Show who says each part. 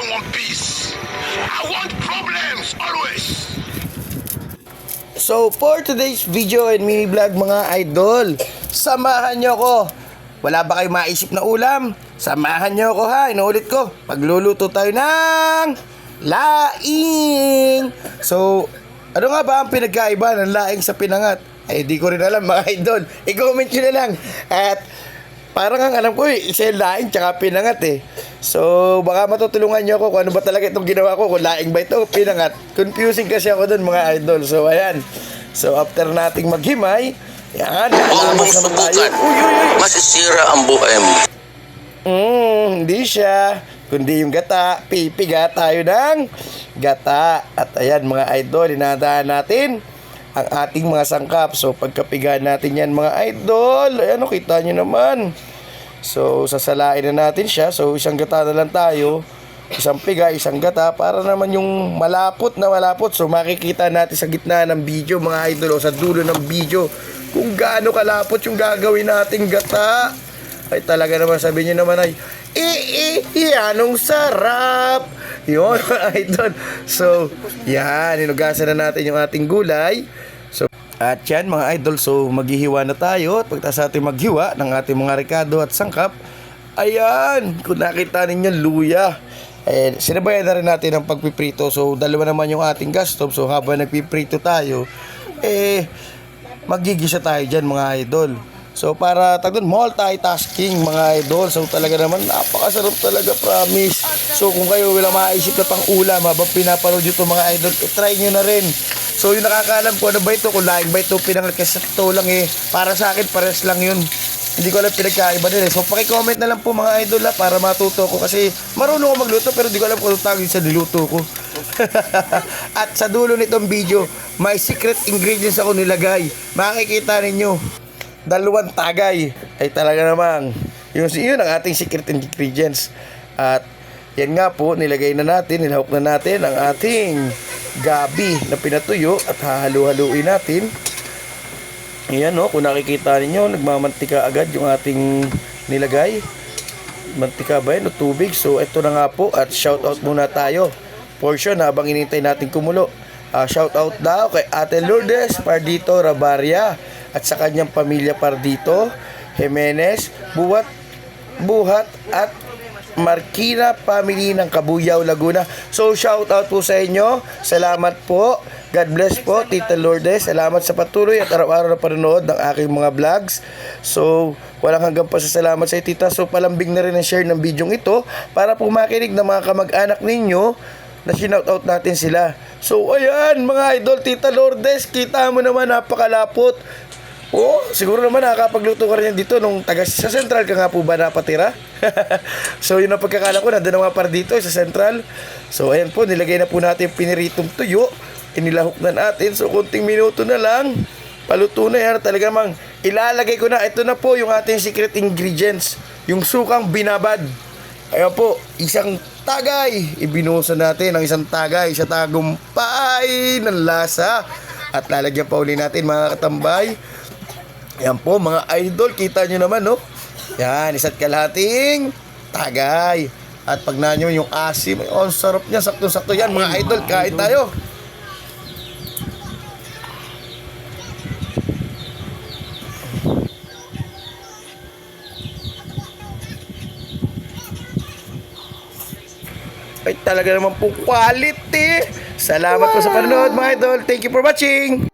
Speaker 1: don't want peace. I want problems always.
Speaker 2: So for today's video and mini vlog mga idol, samahan nyo ko. Wala ba kayo maisip na ulam? Samahan nyo ko ha, inuulit ko. Pagluluto tayo ng laing. So, ano nga ba ang pinagkaiba ng laing sa pinangat? Ay, di ko rin alam mga idol. I-comment nyo na lang. At parang ang alam ko isa yung laing tsaka pinangat eh. So, baka matutulungan nyo ako kung ano ba talaga itong ginawa ko. Kung laing ba ito o pinangat. Confusing kasi ako dun mga idol. So, ayan. So, after nating maghimay, yan.
Speaker 3: Huwag mong subukan. Masisira ang buhay mo.
Speaker 2: Hindi siya. Kundi yung gata. Pipiga tayo ng gata. At ayan mga idol, inadaan natin ang ating mga sangkap. So, pagkapigahan natin yan mga idol. Ayan o, kita nyo naman. So, sasalain na natin siya. So, isang gata na lang tayo. Isang piga, isang gata. Para naman yung malapot na malapot. So, makikita natin sa gitna ng video mga idol. O sa dulo ng video. Kung gaano kalapot yung gagawin nating gata. Ay talaga naman sabi niyo naman ay anong sarap. Yun mga idol. So, yan. Inugasan na natin yung ating gulay. So, at yan mga idol, so maghihiwa na tayo. At pagtas ating maghiwa ng ating mga rekado at sangkap, ayan, kung nakita ninyo, luya. Eh, sinabayan na rin natin ang pagpiprito. So, dalawa naman yung ating gas stove. So, habang nagpiprito tayo, magigisa tayo dyan mga idol. So, para tagdun, multitasking mga idol. So, talaga naman, napakasarap talaga, promise. So, kung kayo wala maisip na pang ulam, habang pinapanood ito mga idol, try nyo na rin. So, yung nakakaalam ko, ano ba ito? Kung laing ba ito, pinangat kasi ito lang para sa akin, pares lang yun. Hindi ko alam pinagkaiba nila. So, pakicomment na lang po mga idol para matuto ko. Kasi marunong ko magluto, pero hindi ko alam kung tawag sa niluto ko. At sa dulo nitong video, may secret ingredients ako nilagay. Makikita ninyo, 2 tagay. Ay talaga namang yun ang ating secret ingredients. At yan nga po, nilagay na natin, nilahok na natin ang ating gabi na pinatuyo at hahalu-haluin natin. Ayan o, kung nakikita ninyo, nagmamantika agad yung ating nilagay. Mantika ba yun o tubig? So ito na nga po, at shoutout muna tayo. Portion habang inintay natin kumulo. Shoutout daw kay Ate Lourdes Pardito Rabaria at sa kanyang pamilya Pardito Jimenez, Buhat at Marquina family ng Kabuyaw, Laguna. So shoutout po sa inyo. Salamat po. God bless po Tita Lourdes. Salamat sa patuloy at araw-araw na panonood ng aking mga vlogs. So walang hanggang pasasalamat sa Tita. So palambing na rin ang share ng video ito para po makinig ng mga kamag-anak ninyo na sinoutout natin sila. So ayan mga idol, Tita Lourdes, kita mo naman napakalapot. Siguro naman nakakapagluto ka rin dito nung taga sa Central ka nga po ba napatira? So yun ang pagkakala ko, nandun ang mga par dito sa Central. So ayan po, nilagay na po natin piniritong tuyo. Inilahok na natin. So kunting minuto na lang, paluto na yan. Talaga mang ilalagay ko na. Ito na po yung ating secret ingredients. Yung sukang binabad. Ayan po, isang tagay. Ibinuhusan natin ang isang tagay sa tagumpay ng lasa. At lalagyan pa uli natin mga katambay. Yan po mga idol, kita nyo naman no. Yan, isa't kalahating tagay. At pag nanyo yung asim, ang sarap niya, sakto-sakto yan mga idol, kain tayo. Ay talaga naman po quality. Salamat po sa panonood mga idol. Thank you for watching.